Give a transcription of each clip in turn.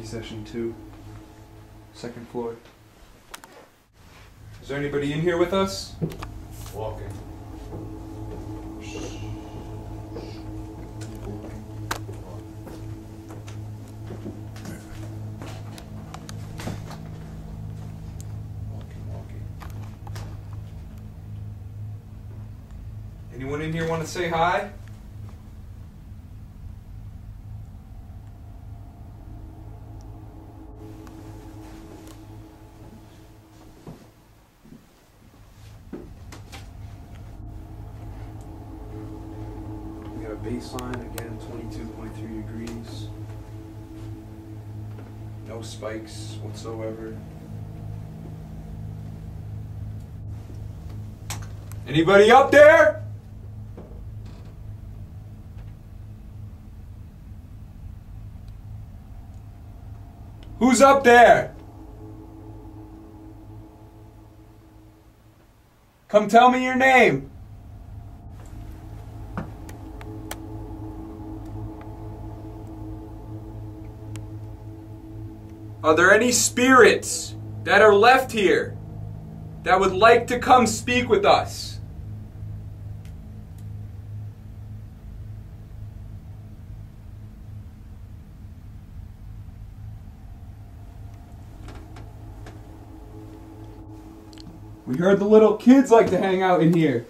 session 2, second floor. Is there anybody in here with us? Walking. Anyone in here want to say hi? We got a baseline, again, 22.3 degrees. No spikes whatsoever. Anybody up there? Who's up there? Come tell me your name. Are there any spirits that are left here that would like to come speak with us? We heard the little kids like to hang out in here.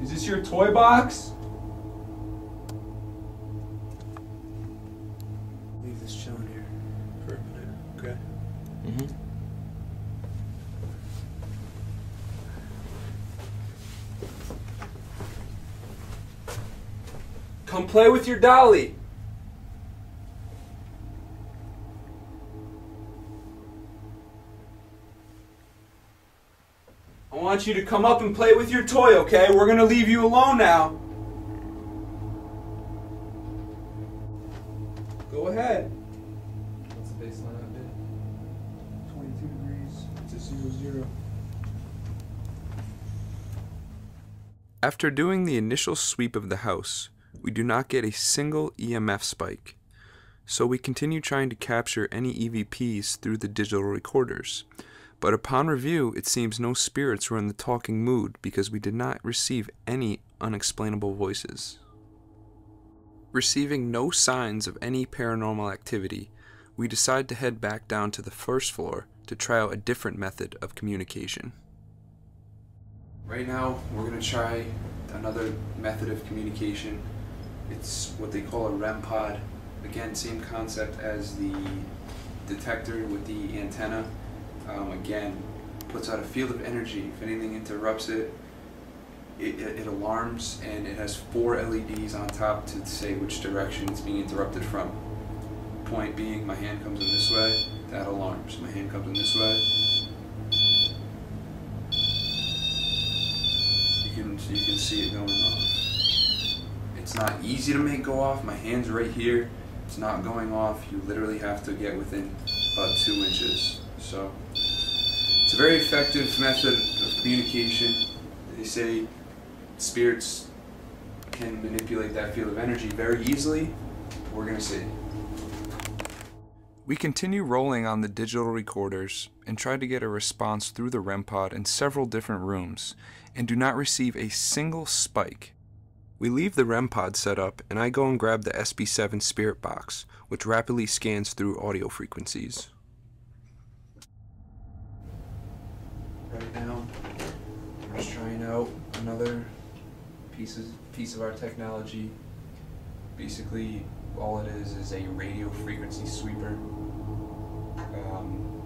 Is this your toy box? Leave this chilling here for a minute, okay? Mm-hmm. Come play with your dolly. I want you to come up and play with your toy, okay? We're gonna leave you alone now. Go ahead. What's the baseline up there? 22 degrees. It's a 0, 0. After doing the initial sweep of the house, we do not get a single EMF spike. So we continue trying to capture any EVPs through the digital recorders. But upon review, it seems no spirits were in the talking mood because we did not receive any unexplainable voices. Receiving no signs of any paranormal activity, we decide to head back down to the first floor to try out a different method of communication. Right now, we're going to try another method of communication. It's what they call a REM pod. Again, same concept as the detector with the antenna. Again, puts out a field of energy. If anything interrupts it, it alarms, and it has 4 LEDs on top to say which direction it's being interrupted from. Point being, my hand comes in this way, that alarms. My hand comes in this way. You can see it going off. It's not easy to make go off. My hand's right here. It's not going off. You literally have to get within about 2 inches. So it's a very effective method of communication. They say spirits can manipulate that field of energy very easily. We're going to see. We continue rolling on the digital recorders and try to get a response through the REM pod in several different rooms and do not receive a single spike. We leave the REM pod set up and I go and grab the SB7 spirit box, which rapidly scans through audio frequencies. Right now, we're just trying out another piece of our technology. Basically, all it is a radio frequency sweeper.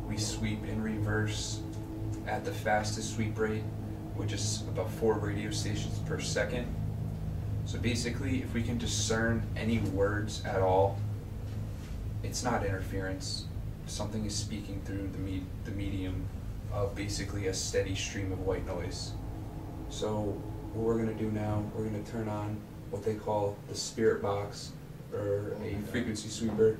We sweep in reverse at the fastest sweep rate, which is about 4 radio stations per second. So basically, if we can discern any words at all, it's not interference. Something is speaking through the medium of basically a steady stream of white noise. So what we're going to do now, we're going to turn on what they call the spirit box, or a frequency sweeper,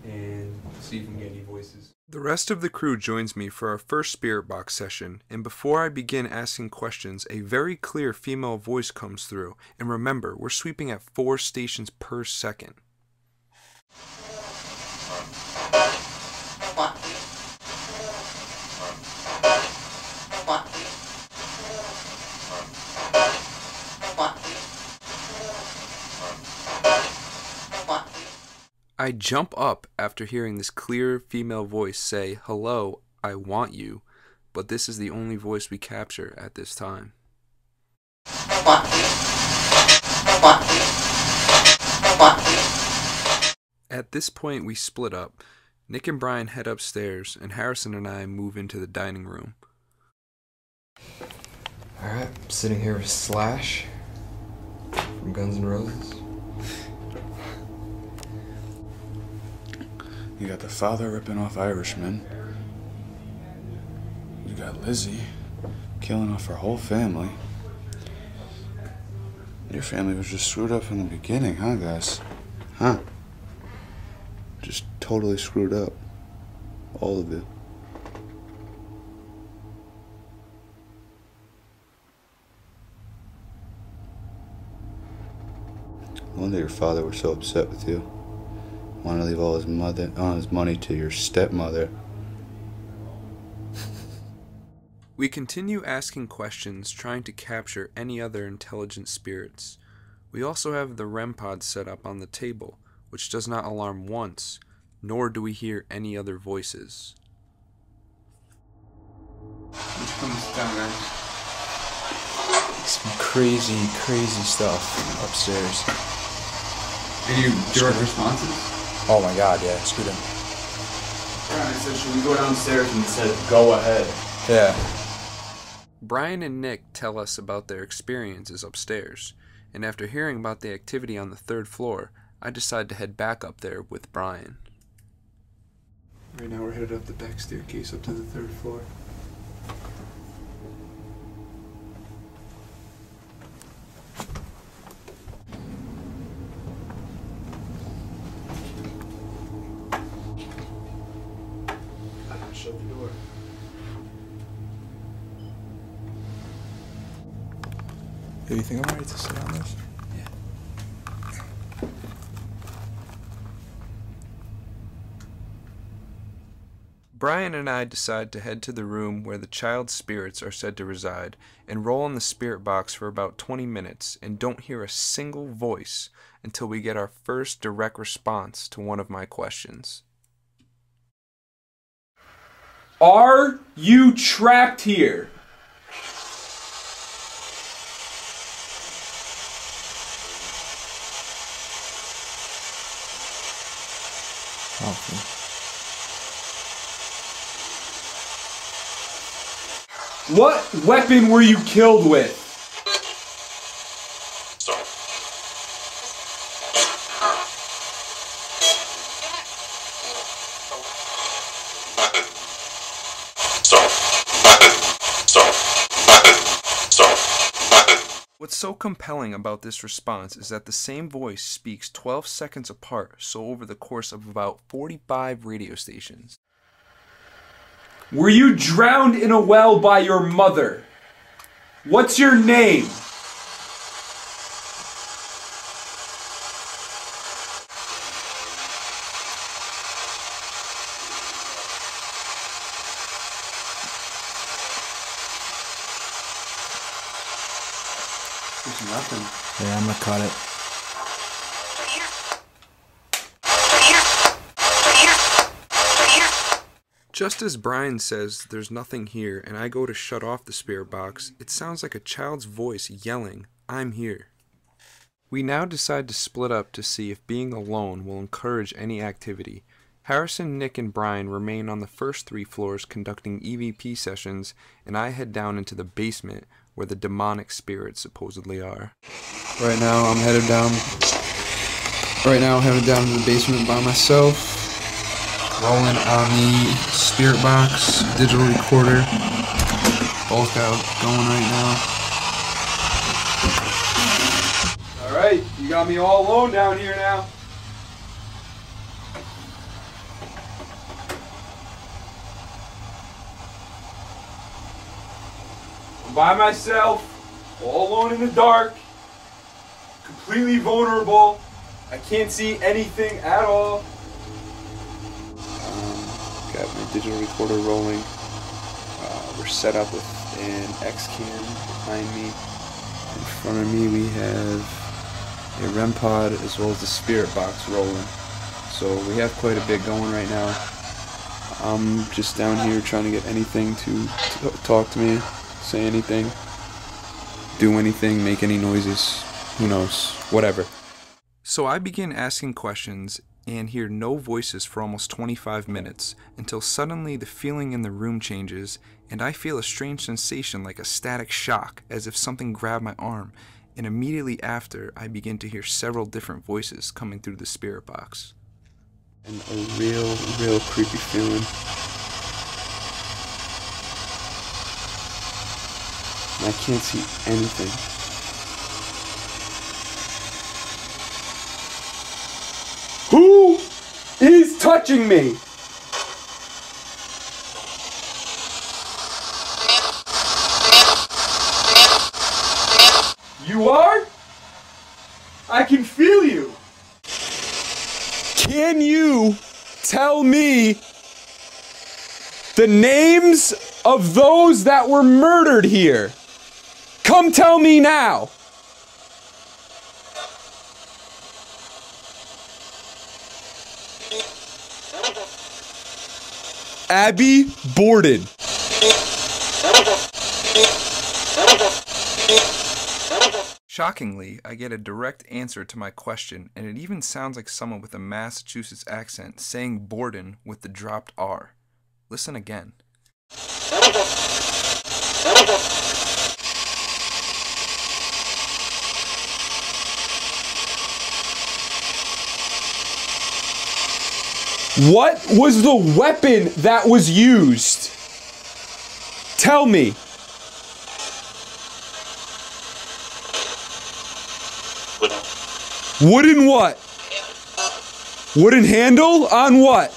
and see if we can get any voices. The rest of the crew joins me for our first spirit box session, and before I begin asking questions, a very clear female voice comes through, and remember, we're sweeping at 4 stations per second. I jump up after hearing this clear female voice say, "Hello, I want you," but this is the only voice we capture at this time. At this point, we split up. Nick and Brian head upstairs, and Harrison and I move into the dining room. Alright, I'm sitting here with Slash from Guns N' Roses. You got the father ripping off Irishmen. You got Lizzie killing off her whole family. Your family was just screwed up from the beginning, huh, guys? Huh? Just totally screwed up. All of it. No wonder your father was so upset with you. Wanted to leave all his money to your stepmother. We continue asking questions, trying to capture any other intelligent spirits. We also have the REM pod set up on the table, which does not alarm once, nor do we hear any other voices. Which comes down, guys? Some crazy stuff upstairs. Any direct responses? Oh my god, yeah, screw them. Brian said, should we go downstairs? And said, go ahead. Yeah. Brian and Nick tell us about their experiences upstairs, and after hearing about the activity on the 3rd floor, I decide to head back up there with Brian. Right now we're headed up the back staircase up to the 3rd floor. Shut the door. Do you think I'm ready to sit on this? Brian and I decide to head to the room where the child's spirits are said to reside and roll in the spirit box for about 20 minutes and don't hear a single voice until we get our first direct response to one of my questions. Are you trapped here? Oh, What weapon were you killed with? What's so compelling about this response is that the same voice speaks 12 seconds apart, so over the course of about 45 radio stations. Were you drowned in a well by your mother? What's your name? There's nothing. yeah, I'm gonna cut it. Just as Brian says there's nothing here and I go to shut off the spirit box, it sounds like a child's voice yelling, "I'm here." We now decide to split up to see if being alone will encourage any activity. Harrison, Nick, and Brian remain on the first 3 floors conducting EVP sessions, and I head down into the basement where the demonic spirits supposedly are. Right now, I'm headed down to the basement by myself. Rolling on the spirit box, digital recorder. Both out going right now. Alright, you got me all alone down here now. by myself, all alone in the dark, completely vulnerable. I can't see anything at all. Got my digital recorder rolling. We're set up with an X-cam behind me. In front of me we have a REM pod as well as the spirit box rolling. So we have quite a bit going right now. I'm just down here trying to get anything to talk to me, say anything, do anything, make any noises, who knows, whatever. So I begin asking questions and hear no voices for almost 25 minutes, until suddenly the feeling in the room changes and I feel a strange sensation like a static shock, as if something grabbed my arm, and immediately after I begin to hear several different voices coming through the spirit box. And a real creepy feeling. And I can't see anything. Who is touching me? You are? I can feel you. Can you tell me the names of those that were murdered here? Come tell me now. Abby Borden. Shockingly, I get a direct answer to my question, and it even sounds like someone with a Massachusetts accent saying Borden with the dropped R. Listen again. What was the weapon that was used? Tell me. Wooden what? Wooden handle on what?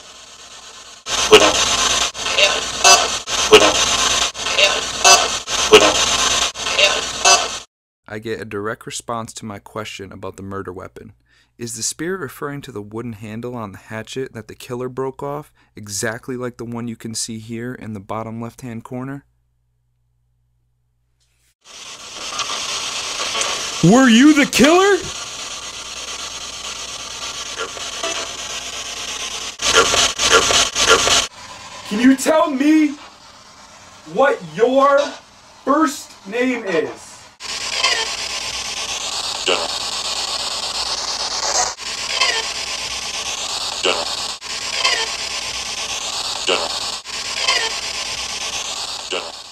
I get a direct response to my question about the murder weapon. Is the spirit referring to the wooden handle on the hatchet that the killer broke off, exactly like the one you can see here in the bottom left-hand corner? Were you the killer? Can you tell me what your first name is?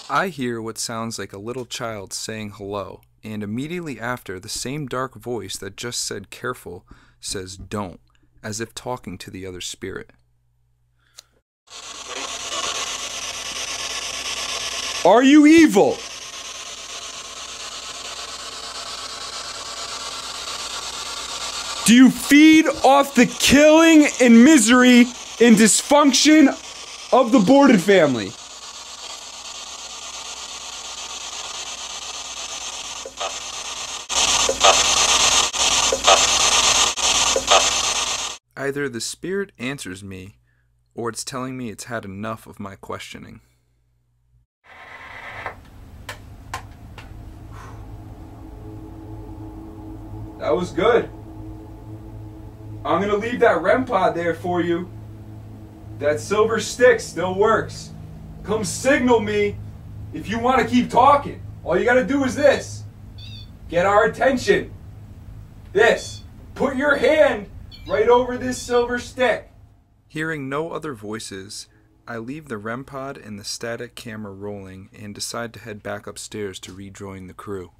I hear what sounds like a little child saying hello, and immediately after, the same dark voice that just said careful says don't, as if talking to the other spirit. Are you evil? Do you feed off the killing and misery and dysfunction of the Borden family? Either the spirit answers me, or it's telling me it's had enough of my questioning. That was good. I'm gonna leave that REM pod there for you. That silver stick still works. Come signal me if you want to keep talking. All you gotta do is this. Get our attention. This. Put your hand right over this silver stick. Hearing no other voices, I leave the REM pod and the static camera rolling and decide to head back upstairs to rejoin the crew.